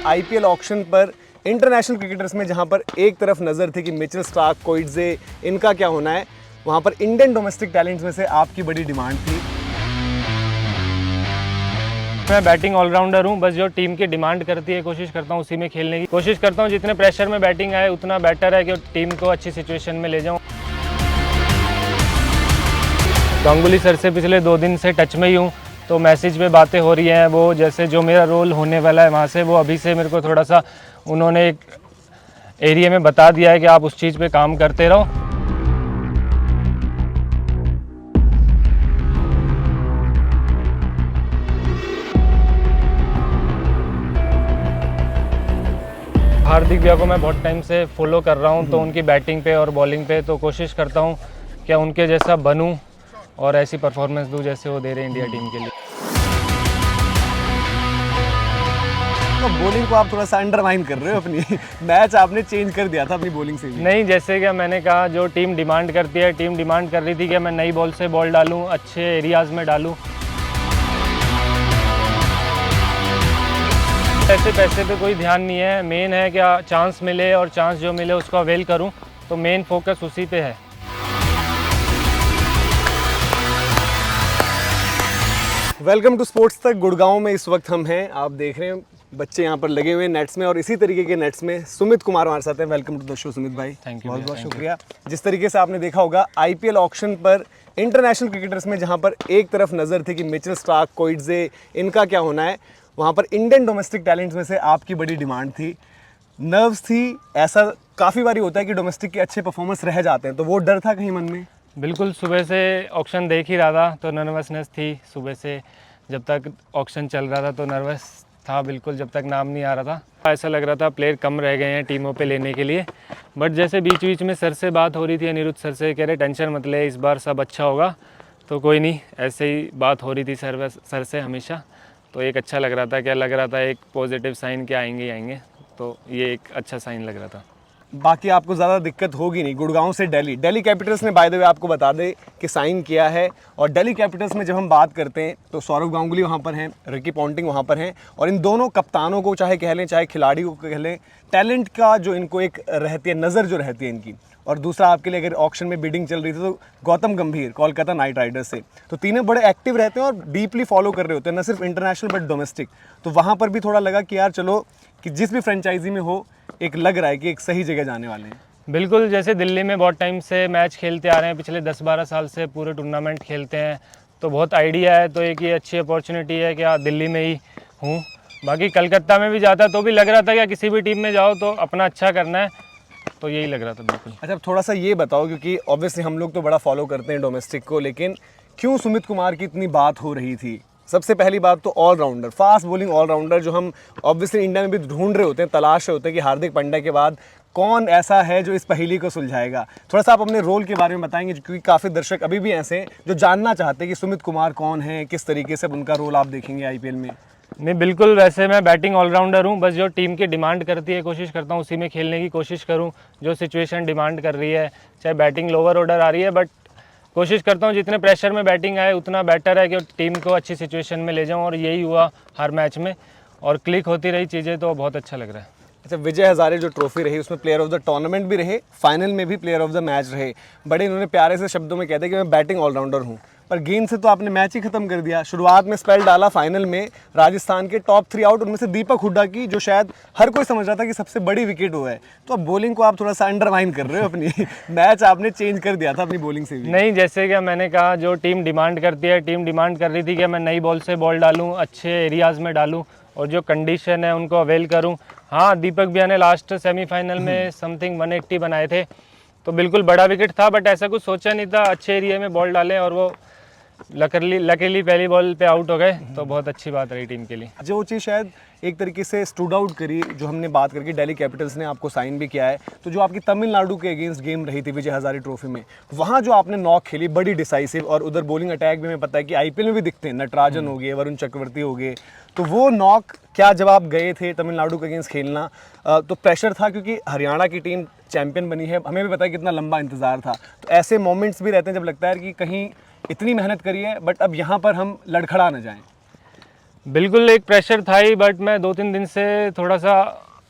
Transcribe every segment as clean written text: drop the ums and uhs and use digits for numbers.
IPL auction पर international cricketers में, जहां पर एक तरफ नज़र थी कि मिचेल स्टार्क, कोइटजे, इनका क्या होना है, वहां पर इंडियन डोमेस्टिक टैलेंट्स में से आपकी बड़ी डिमांड थी। मैं बैटिंग ऑलराउंडर हूं, बस जो टीम की डिमांड करती है कोशिश करता हूं उसी में खेलने की कोशिश करता हूं। जितने प्रेशर में बैटिंग आए उतना बेटर है कि टीम को अच्छी सिचुएशन में ले जाऊं। गांगुली सर से पिछले 2 दिन से टच में ही हूं, तो मैसेज पे बातें हो रही हैं। वो जैसे जो मेरा रोल होने वाला है वहाँ से वो अभी से मेरे को थोड़ा सा उन्होंने एक एरिया में बता दिया है कि आप उस चीज़ पे काम करते रहो। हार्दिक भैया को मैं बहुत टाइम से फॉलो कर रहा हूं, तो उनकी बैटिंग पे और बॉलिंग पे तो कोशिश करता हूं कि उनके जैसा बनूं और ऐसी परफॉर्मेंस दूं जैसे वो दे रहे हैं इंडिया टीम के लिए। तो बॉलिंग को आप थोड़ा सा अंडरमाइन कर रहे हो अपनी। मैच आपने चेंज कर दिया था अपनी बॉलिंग से भी। नहीं, जैसे कि मैंने कहा जो टीम डिमांड करती है, टीम डिमांड कर रही थी कि मैं नई बॉल से बॉल डालूं, अच्छे एरियाज़ में डालूं। पैसे पे कोई ध्यान नहीं है, मेन है क्या चांस मिले और चांस जो मिले उसको अवेल करूं, तो मेन फोकस उसी पे है। वेलकम टू स्पोर्ट्स तक। गुड़गांव में इस वक्त हम हैं, आप देख रहे हैं बच्चे यहाँ पर लगे हुए हैं नेट्स में, और इसी तरीके के नेट्स में सुमित कुमार हमारे साथ हैं। Welcome to the show Sumit भाई। थैंक यू, बहुत बहुत शुक्रिया। जिस तरीके से आपने देखा होगा आईपीएल ऑक्शन पर इंटरनेशनल क्रिकेटर्स में, जहाँ पर एक तरफ नज़र थी कि मिचेल स्टार्क, कोइटजे, इनका क्या होना है, वहाँ पर इंडियन डोमेस्टिक टैलेंट्स में से आपकी बड़ी डिमांड थी, नर्व्स थी। ऐसा काफ़ी बारी होता है कि डोमेस्टिक के अच्छे परफॉर्मेंस रह जाते हैं, तो वो डर था कहीं मन में? बिल्कुल, सुबह से ऑक्शन देख ही रहा था तो नर्वसनेस थी। सुबह से जब तक ऑक्शन चल रहा था तो नर्वस था बिल्कुल, जब तक नाम नहीं आ रहा था। ऐसा लग रहा था प्लेयर कम रह गए हैं टीमों पे लेने के लिए, बट जैसे बीच बीच में सर से बात हो रही थी, अनिरुद्ध सर से, कह रहे टेंशन मत ले, इस बार सब अच्छा होगा। तो कोई नहीं, ऐसे ही बात हो रही थी सर से हमेशा, तो एक अच्छा लग रहा था। क्या लग रहा था, एक पॉजिटिव साइन कि आएंगे ही आएंगे, तो ये एक अच्छा साइन लग रहा था। बाकी आपको ज़्यादा दिक्कत होगी नहीं। गुड़गांव से दिल्ली कैपिटल्स ने बाय द वे आपको बता दे कि साइन किया है, और दिल्ली कैपिटल्स में जब हम बात करते हैं तो सौरव गांगुली वहाँ पर हैं, रिकी पॉन्टिंग वहाँ पर हैं, और इन दोनों कप्तानों को चाहे कह लें चाहे खिलाड़ी को कह लें, टैलेंट का जो इनको एक रहती है, नज़र जो रहती है इनकी। और दूसरा आपके लिए अगर ऑक्शन में बिडिंग चल रही थी तो गौतम गंभीर कोलकाता नाइट राइडर्स से, तो तीनों बड़े एक्टिव रहते हैं और डीपली फॉलो कर रहे होते हैं, न सिर्फ इंटरनेशनल बट डोमेस्टिक। तो वहाँ पर भी थोड़ा लगा कि यार चलो, कि जिस भी फ्रेंचाइजी में हो, एक लग रहा है कि एक सही जगह जाने वाले हैं। बिल्कुल, जैसे दिल्ली में बहुत टाइम से मैच खेलते आ रहे हैं, पिछले 10-12 साल से पूरे टूर्नामेंट खेलते हैं, तो बहुत आइडिया है। तो एक ये अच्छी अपॉर्चुनिटी है कि दिल्ली में ही हूँ। बाकी कलकत्ता में भी जाता तो भी लग रहा था कि किसी भी टीम में जाओ तो अपना अच्छा करना है, तो यही लग रहा था बिल्कुल। अच्छा, थोड़ा सा ये बताओ, क्योंकि ऑब्वियसली हम लोग तो बड़ा फॉलो करते हैं डोमेस्टिक को, लेकिन क्यों सुमित कुमार की इतनी बात हो रही थी? सबसे पहली बात तो ऑलराउंडर, फास्ट बॉलिंग ऑलराउंडर, जो हम ऑब्वियसली इंडिया में भी ढूंढ रहे होते हैं, तलाश रहे होते हैं कि हार्दिक पांड्या के बाद कौन ऐसा है जो इस पहेली को सुलझाएगा। थोड़ा सा आप अपने रोल के बारे में बताएंगे, क्योंकि काफ़ी दर्शक अभी भी ऐसे हैं जो जानना चाहते हैं कि सुमित कुमार कौन है, किस तरीके से उनका रोल आप देखेंगे आईपीएल में। नहीं, बिल्कुल, वैसे मैं बैटिंग ऑलराउंडर हूँ, बस जो टीम की डिमांड करती है कोशिश करता हूँ उसी में खेलने की कोशिश करूँ, जो सिचुएशन डिमांड कर रही है। चाहे बैटिंग लोअर ऑर्डर आ रही है, बट कोशिश करता हूँ जितने प्रेशर में बैटिंग आए उतना बेटर है कि टीम को अच्छी सिचुएशन में ले जाऊँ, और यही हुआ हर मैच में, और क्लिक होती रही चीज़ें, तो बहुत अच्छा लग रहा है। अच्छा, विजय हजारे जो ट्रॉफी रही उसमें प्लेयर ऑफ द टूर्नामेंट भी रहे, फाइनल में भी प्लेयर ऑफ द मैच रहे। बड़े इन्होंने प्यारे से शब्दों में कहते हैं कि मैं बैटिंग ऑलराउंडर हूँ, पर गेंद से तो आपने मैच ही खत्म कर दिया। शुरुआत में स्पेल डाला, फाइनल में राजस्थान के टॉप 3 आउट, उनमें से दीपक हुड्डा की, जो शायद हर कोई समझ रहा था कि सबसे बड़ी विकेट वो है। तो अब बॉलिंग को आप थोड़ा सा अंडरमाइन कर रहे हो अपनी। मैच आपने चेंज कर दिया था अपनी बॉलिंग से भी। नहीं, जैसे कि मैंने कहा जो टीम डिमांड करती है, टीम डिमांड कर रही थी कि मैं नई बॉल से बॉल डालूँ, अच्छे एरियाज़ में डालूँ, और जो कंडीशन है उनको अवेल करूँ। हाँ, दीपक भैया ने लास्ट सेमीफाइनल में समथिंग 180 बनाए थे, तो बिल्कुल बड़ा विकेट था, बट ऐसा कुछ सोचा नहीं था। अच्छे एरिया में बॉल डालें और वो लकीली पहली बॉल पे आउट हो गए, तो बहुत अच्छी बात रही टीम के लिए। जो चीज़ शायद एक तरीके से स्टूड आउट करी, जो हमने बात करके दिल्ली कैपिटल्स ने आपको साइन भी किया है, तो जो आपकी तमिलनाडु के अगेंस्ट गेम रही थी विजय हजारे ट्रॉफी में, वहाँ जो आपने नॉक खेली बड़ी डिसाइसिव, और उधर बॉलिंग अटैक भी हमें पता है कि आईपीएल में भी दिखते हैं, नटराजन हो गए, वरुण चक्रवर्ती हो गए, तो वो नॉक क्या जब आप गए थे तमिलनाडु के अगेंस्ट खेलना, तो प्रेशर था क्योंकि हरियाणा की टीम चैंपियन बनी है, हमें भी पता है कितना लंबा इंतजार था, तो ऐसे मोमेंट्स भी रहते हैं जब लगता है कि कहीं इतनी मेहनत करी है बट अब यहाँ पर हम लड़खड़ा न जाएं। बिल्कुल एक प्रेशर था ही, बट मैं 2-3 दिन से थोड़ा सा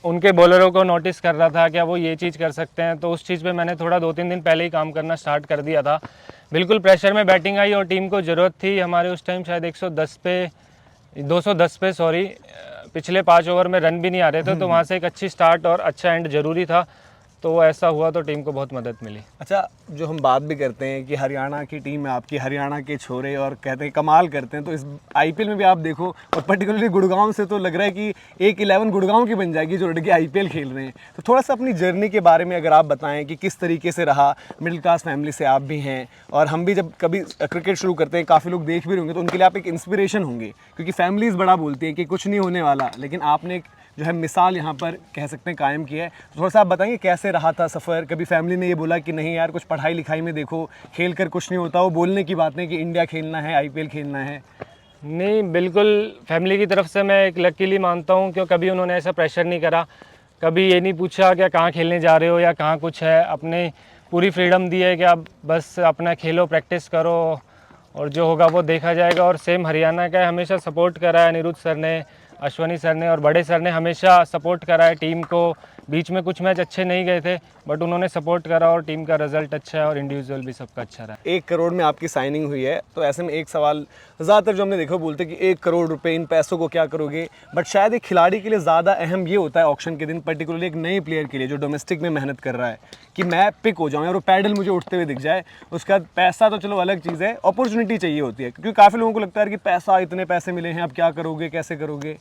उनके बॉलरों को नोटिस कर रहा था क्या वो ये चीज़ कर सकते हैं, तो उस चीज़ पे मैंने थोड़ा 2-3 दिन पहले ही काम करना स्टार्ट कर दिया था। बिल्कुल प्रेशर में बैटिंग आई और टीम को ज़रूरत थी। हमारे उस टाइम शायद 210 पे सॉरी, पिछले 5 ओवर में रन भी नहीं आ रहे थे, तो वहाँ से एक अच्छी स्टार्ट और अच्छा एंड ज़रूरी था, तो ऐसा हुआ तो टीम को बहुत मदद मिली। अच्छा, जो हम बात भी करते हैं कि हरियाणा की टीम है आपकी, हरियाणा के छोरे, और कहते हैं कमाल करते हैं, तो इस आईपीएल में भी आप देखो, और पर्टिकुलरली गुड़गांव से तो लग रहा है कि एक 11 गुड़गांव की बन जाएगी जो लड़के आईपीएल खेल रहे हैं। तो थोड़ा सा अपनी जर्नी के बारे में अगर आप बताएं कि किस तरीके से रहा। मिडिल क्लास फैमिली से आप भी हैं, और हम भी जब कभी क्रिकेट शुरू करते हैं, काफ़ी लोग देख भी होंगे, तो उनके लिए आप एक इंस्पिरेशन होंगे, क्योंकि फैमिलीज़ बड़ा बोलती हैं कि कुछ नहीं होने वाला, लेकिन आपने एक जो है मिसाल यहाँ पर कह सकते हैं कायम की है। तो थोड़ा सा आप बताएंगे कैसे रहा था सफ़र। कभी फैमिली ने ये बोला कि नहीं यार कुछ पढ़ाई लिखाई में देखो, खेल कर कुछ नहीं होता, वो बोलने की बातें कि इंडिया खेलना है, आईपीएल खेलना है? नहीं, बिल्कुल फैमिली की तरफ से मैं एक लकीली मानता हूँ, क्यों कभी उन्होंने ऐसा प्रेशर नहीं करा, कभी ये नहीं पूछा क्या कहाँ खेलने जा रहे हो या कहाँ कुछ है। अपने पूरी फ्रीडम दी है कि आप बस अपना खेलो, प्रैक्टिस करो, और जो होगा वो देखा जाएगा। और सेम हरियाणा का हमेशा सपोर्ट करा है अनिरुद्ध सर ने, अश्वनी सर ने और बड़े सर ने हमेशा सपोर्ट करा है टीम को। बीच में कुछ मैच अच्छे नहीं गए थे, बट उन्होंने सपोर्ट करा और टीम का रिजल्ट अच्छा है और इंडिविजुअल भी सबका अच्छा रहा। 1 करोड़ में आपकी साइनिंग हुई है, तो ऐसे में एक सवाल ज़्यादातर जो हमने देखा बोलते हैं कि 1 करोड़ रुपए, इन पैसों को क्या करोगे। बट शायद एक खिलाड़ी के लिए ज़्यादा अहम ये होता है ऑक्शन के दिन, पर्टिकुलरली एक नए प्लेयर के लिए जो डोमेस्टिक में मेहनत कर रहा है, कि मैं पिक हो जाऊँ और वो पैडल मुझे उठते हुए दिख जाए। उसका पैसा तो चलो अलग चीज़ है, अपॉर्चुनिटी चाहिए होती है, क्योंकि काफ़ी लोगों को लगता है कि पैसा, इतने पैसे मिले हैं, अब क्या करोगे, कैसे करोगे।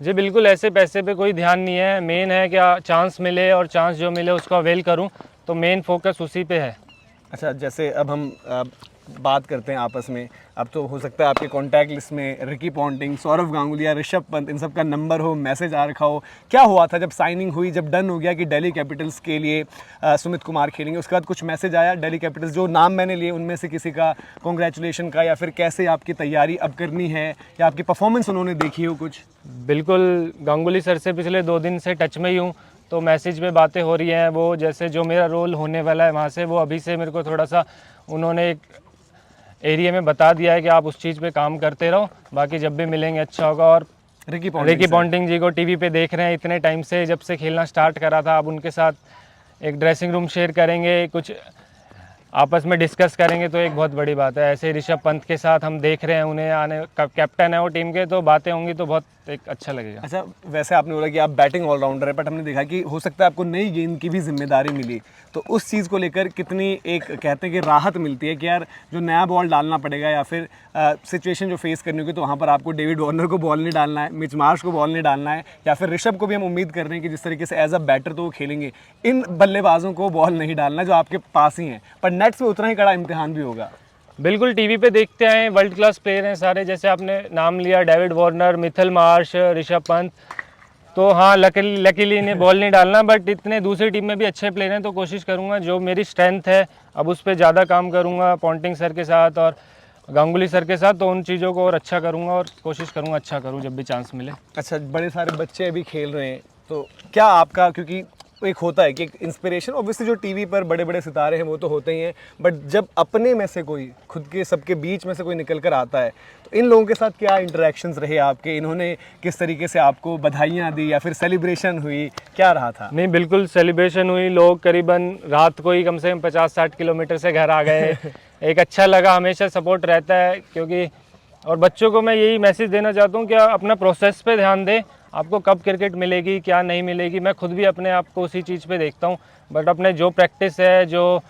जी बिल्कुल, ऐसे पैसे पे कोई ध्यान नहीं है। मेन है क्या चांस मिले, और चांस जो मिले उसको अवेल करूं, तो मेन फोकस उसी पे है। अच्छा, जैसे अब हम बात करते हैं आपस में, अब तो हो सकता है आपके कॉन्टैक्ट लिस्ट में रिकी पॉन्टिंग, सौरव गांगुली या ऋषभ पंत, इन सब का नंबर हो, मैसेज आ रखा हो। क्या हुआ था जब साइनिंग हुई, जब डन हो गया कि दिल्ली कैपिटल्स के लिए सुमित कुमार खेलेंगे, उसके बाद कुछ मैसेज आया दिल्ली कैपिटल्स, जो नाम मैंने लिए उनमें से किसी का कॉन्ग्रेचुलेशन का, या फिर कैसे आपकी तैयारी अब करनी है, या आपकी परफॉर्मेंस उन्होंने देखी हो कुछ? बिल्कुल, गांगुली सर से पिछले 2 दिन से टच में ही हूँ, तो मैसेज में बातें हो रही हैं। वो जैसे जो मेरा रोल होने वाला है वहाँ से, वो अभी से मेरे को थोड़ा सा उन्होंने एक एरिया में बता दिया है कि आप उस चीज़ पे काम करते रहो, बाकी जब भी मिलेंगे अच्छा होगा। और रिकी पॉन्टिंग जी को टीवी पे देख रहे हैं इतने टाइम से, जब से खेलना स्टार्ट करा था। अब उनके साथ एक ड्रेसिंग रूम शेयर करेंगे, कुछ आपस में डिस्कस करेंगे, तो एक बहुत बड़ी बात है। ऐसे ऋषभ पंत के साथ हम देख रहे हैं, उन्हें आने का कैप्टन है वो टीम के, तो बातें होंगी तो बहुत एक अच्छा लगेगा। अच्छा, वैसे आपने बोला कि आप बैटिंग ऑलराउंडर है, बट हमने देखा कि हो सकता है आपको नई गेंद की भी जिम्मेदारी मिली, तो उस चीज़ को लेकर कितनी एक कहते हैं कि राहत मिलती है कि यार जो नया बॉल डालना पड़ेगा, या फिर सिचुएशन जो फेस करनी होगी, तो वहाँ पर आपको डेविड वार्नर को बॉल नहीं डालना है, मिच मार्श को बॉल नहीं डालना है, या फिर ऋषभ को भी हम उम्मीद कर रहे हैं कि जिस तरीके से एज अ बैटर तो वो खेलेंगे, इन बल्लेबाजों को बॉल नहीं डालना जो आपके पास ही हैं, पर नेट्स में उतना ही कड़ा इम्तिहान भी होगा। बिल्कुल, टीवी पे देखते हैं, वर्ल्ड क्लास प्लेयर हैं सारे, जैसे आपने नाम लिया David Warner, Mitchell Marsh, Rishabh Pant, तो हाँ लकीली इन्हें बॉल नहीं डालना, बट इतने दूसरी टीम में भी अच्छे प्लेयर हैं, तो कोशिश करूँगा जो मेरी स्ट्रेंथ है अब उस पर ज़्यादा काम करूँगा पॉन्टिंग सर के साथ और गांगुली सर के साथ, तो उन चीज़ों को और अच्छा करूँगा और कोशिश करूँगा अच्छा करूँ जब भी चांस मिले। अच्छा, बड़े सारे बच्चे अभी खेल रहे हैं, तो क्या आपका, क्योंकि एक होता है कि एक इंस्पिरेशन, ऑब्वियसली जो टीवी पर बड़े बड़े सितारे हैं वो तो होते ही हैं, बट जब अपने में से कोई, खुद के सबके बीच में से कोई निकल कर आता है, तो इन लोगों के साथ क्या इंटरेक्शंस रहे आपके? इन्होंने किस तरीके से आपको बधाइयाँ दी, या फिर सेलिब्रेशन हुई, क्या रहा था? नहीं, बिल्कुल सेलिब्रेशन हुई। लोग करीबन रात को ही कम से कम 50-60 किलोमीटर से घर आ गए। एक अच्छा लगा, हमेशा सपोर्ट रहता है, क्योंकि और बच्चों को मैं यही मैसेज देना चाहता हूँ कि अपना प्रोसेस पे ध्यान दें। आपको कब क्रिकेट मिलेगी, क्या नहीं मिलेगी, मैं खुद भी अपने आप को उसी चीज़ पे देखता हूँ, बट अपने जो प्रैक्टिस है, जो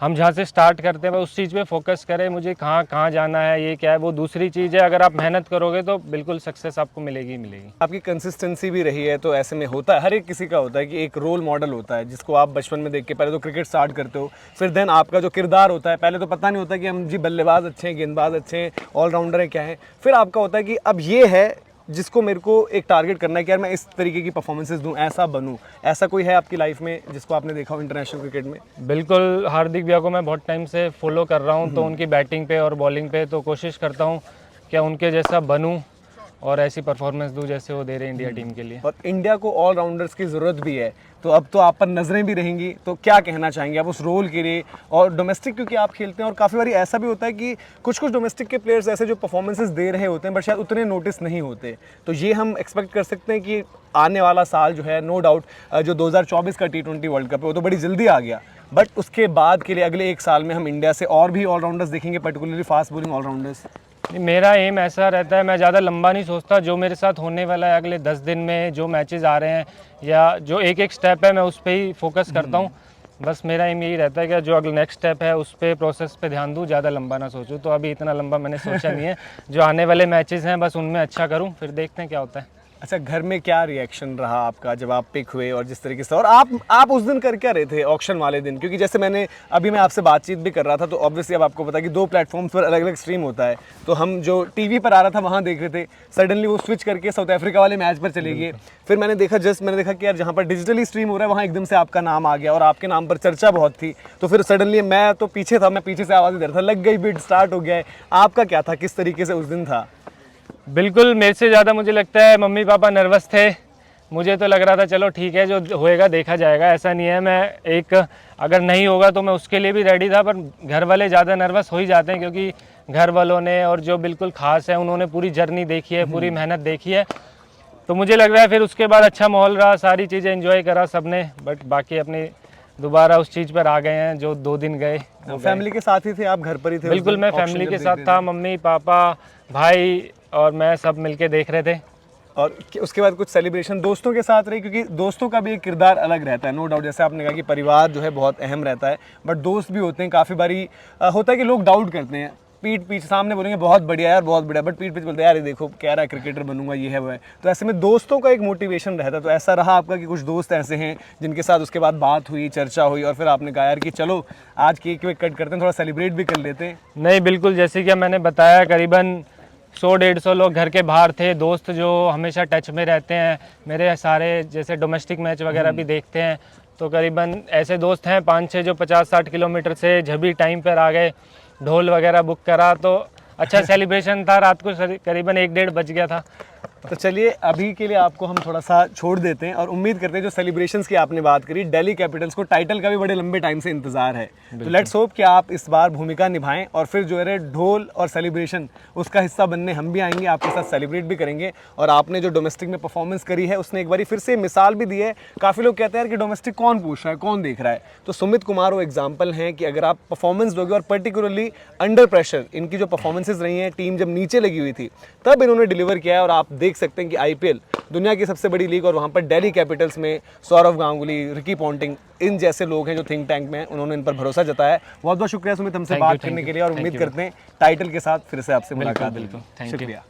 हम जहाँ से स्टार्ट करते हैं, उस चीज़ पे फोकस करें। मुझे कहाँ जाना है, ये क्या है, वो दूसरी चीज़ है। अगर आप मेहनत करोगे तो बिल्कुल सक्सेस आपको मिलेगी ही मिलेगी। आपकी कंसिस्टेंसी भी रही है, तो ऐसे में होता है, हर एक किसी का होता है कि एक रोल मॉडल होता है जिसको आप बचपन में देख के पहले तो क्रिकेट स्टार्ट करते हो, फिर देन आपका जो किरदार होता है, पहले तो पता नहीं होता कि हम जी बल्लेबाज अच्छे हैं, गेंदबाज अच्छे हैं, ऑलराउंडर हैं, क्या है, फिर आपका होता है कि अब ये है जिसको मेरे को एक टारगेट करना है कि यार मैं इस तरीके की परफॉर्मेंसेस दूं, ऐसा बनूं। ऐसा कोई है आपकी लाइफ में जिसको आपने देखा हो इंटरनेशनल क्रिकेट में? बिल्कुल, हार्दिक भैया को मैं बहुत टाइम से फॉलो कर रहा हूं, तो उनकी बैटिंग पे और बॉलिंग पे तो कोशिश करता हूं कि उनके जैसा बनूं और ऐसी परफॉर्मेंस दूँ जैसे वो दे रहे हैं इंडिया टीम के लिए। और इंडिया को ऑलराउंडर्स की ज़रूरत भी है, तो अब तो आप पर नज़रें भी रहेंगी, तो क्या कहना चाहेंगे आप उस रोल के लिए? और डोमेस्टिक क्योंकि आप खेलते हैं और काफ़ी बारी ऐसा भी होता है कि कुछ कुछ डोमेस्टिक के प्लेयर्स ऐसे जो परफॉर्मेंसेस दे रहे होते हैं बट शायद उतने नोटिस नहीं होते, तो ये हम एक्सपेक्ट कर सकते हैं कि आने वाला साल जो है, नो डाउट जो 2024 का T20 वर्ल्ड कप है वो तो बड़ी जल्दी आ गया, बट उसके बाद के लिए अगले एक साल में हम इंडिया से और भी ऑलराउंडर्स देखेंगे, पर्टिकुलरली फास्ट बॉलिंग ऑलराउंडर्स? मेरा एम ऐसा रहता है, मैं ज़्यादा लंबा नहीं सोचता, जो मेरे साथ होने वाला है अगले 10 दिन में, जो मैचेस आ रहे हैं या जो एक एक स्टेप है मैं उस पर ही फोकस करता हूँ। बस मेरा एम यही रहता है कि जो अगला नेक्स्ट स्टेप है उस पर प्रोसेस पे ध्यान दूँ, ज़्यादा लंबा ना सोचूँ। तो अभी इतना लंबा मैंने सोचा नहीं है, जो आने वाले मैचेस हैं बस उनमें अच्छा करूँ, फिर देखते हैं क्या होता है। अच्छा, घर में क्या रिएक्शन रहा आपका जब आप पिक हुए और जिस तरीके से, और आप उस दिन कर क्या रहे थे ऑक्शन वाले दिन? क्योंकि जैसे मैं आपसे बातचीत भी कर रहा था, तो ऑब्वियसली अब आपको पता है कि 2 प्लेटफॉर्म्स पर अलग अलग स्ट्रीम होता है, तो हम जो टीवी पर आ रहा था वहाँ देख रहे थे, सडनली वो स्विच करके साउथ अफ्रीका वाले मैच पर चले गए। फिर मैंने देखा कि यार जहाँ पर डिजिटली स्ट्रीम हो रहा है वहाँ एकदम से आपका नाम आ गया और आपके नाम पर चर्चा बहुत थी, तो फिर सडनली मैं तो पीछे था, मैं पीछे से आवाज़ दे रहा था, लग गई बिड, स्टार्ट हो गया है। आपका क्या था, किस तरीके से उस दिन था? बिल्कुल, मेरे से ज़्यादा मुझे लगता है मम्मी पापा नर्वस थे। मुझे तो लग रहा था चलो ठीक है, जो होएगा देखा जाएगा, ऐसा नहीं है। मैं एक अगर नहीं होगा तो मैं उसके लिए भी रेडी था, पर घर वाले ज़्यादा नर्वस हो ही जाते हैं क्योंकि घर वालों ने और जो बिल्कुल ख़ास है उन्होंने पूरी जर्नी देखी है, पूरी मेहनत देखी है। तो मुझे लग रहा है फिर उसके बाद अच्छा माहौल रहा, सारी चीज़ें एंजॉय करा सबने, बट बाकी अपनी दोबारा उस चीज़ पर आ गए हैं जो 2 दिन गए। फैमिली के साथ ही थे आप, घर पर ही थे? बिल्कुल, मैं फैमिली के साथ था, मम्मी पापा भाई और मैं सब मिलके देख रहे थे। और उसके बाद कुछ सेलिब्रेशन दोस्तों के साथ रही, क्योंकि दोस्तों का भी एक किरदार अलग रहता है, नो डाउट। जैसे आपने कहा कि परिवार जो है बहुत अहम रहता है, बट दोस्त भी होते हैं। काफ़ी बारी होता है कि लोग डाउट करते हैं, पीठ सामने बोलेंगे बहुत बढ़िया यार, बहुत बढ़िया, बट पीठ बोलते हैं यार ये देखो कह रहा है क्रिकेटर बनूंगा, ये है वो है। तो ऐसे में दोस्तों का एक मोटिवेशन रहता है। तो ऐसा रहा आपका कि कुछ दोस्त ऐसे हैं जिनके साथ उसके बाद बात हुई, चर्चा हुई और फिर आपने कहा यार कि चलो आज केक वेक कट करते हैं, थोड़ा सेलिब्रेट भी कर लेते हैं? नहीं, बिल्कुल, जैसे कि मैंने बताया करीबन 100-150 लोग घर के बाहर थे, दोस्त जो हमेशा टच में रहते हैं मेरे, सारे जैसे डोमेस्टिक मैच वगैरह भी देखते हैं, तो करीबन ऐसे दोस्त हैं 5-6 जो 50-60 किलोमीटर से जभी टाइम पर आ गए, ढोल वगैरह बुक करा, तो अच्छा सेलिब्रेशन था। रात को करीबन 1-1:30 बज गया था। तो चलिए अभी के लिए आपको हम थोड़ा सा छोड़ देते हैं और उम्मीद करते हैं जो सेलिब्रेशंस की आपने बात करी, दिल्ली कैपिटल्स को टाइटल का भी बड़े लंबे टाइम से इंतजार है, तो लेट्स होप कि आप इस बार भूमिका निभाएं और फिर जो है ढोल और सेलिब्रेशन उसका हिस्सा बनने हम भी आएंगे, आपके साथ सेलिब्रेट भी करेंगे। और आपने जो डोमेस्टिक में परफॉर्मेंस करी है उसने एक बार फिर से मिसाल भी दी है। काफ़ी लोग कहते हैं कि डोमेस्टिक कौन पूछ रहा है, कौन देख रहा है, तो सुमित कुमार वो एग्जाम्पल हैं कि अगर आप परफॉर्मेंस दोगे, और पर्टिकुलरली अंडर प्रेशर इनकी जो परफॉर्मेंसेज रही हैं, टीम जब नीचे लगी हुई थी तब इन्होंने डिलीवर किया है। और आप देख सकते हैं कि IPL दुनिया की सबसे बड़ी लीग और वहाँ पर दिल्ली कैपिटल्स में सौरव गांगुली, रिकी पॉन्टिंग, इन जैसे लोग हैं जो थिंक टैंक में, उन्होंने इन पर भरोसा जताया है। बहुत बहुत शुक्रिया सुमित हमसे बात करने के लिए, और उम्मीद करते हैं टाइटल के साथ फिर से आपसे मुलाकात। बिल्कुल, शुक्रिया।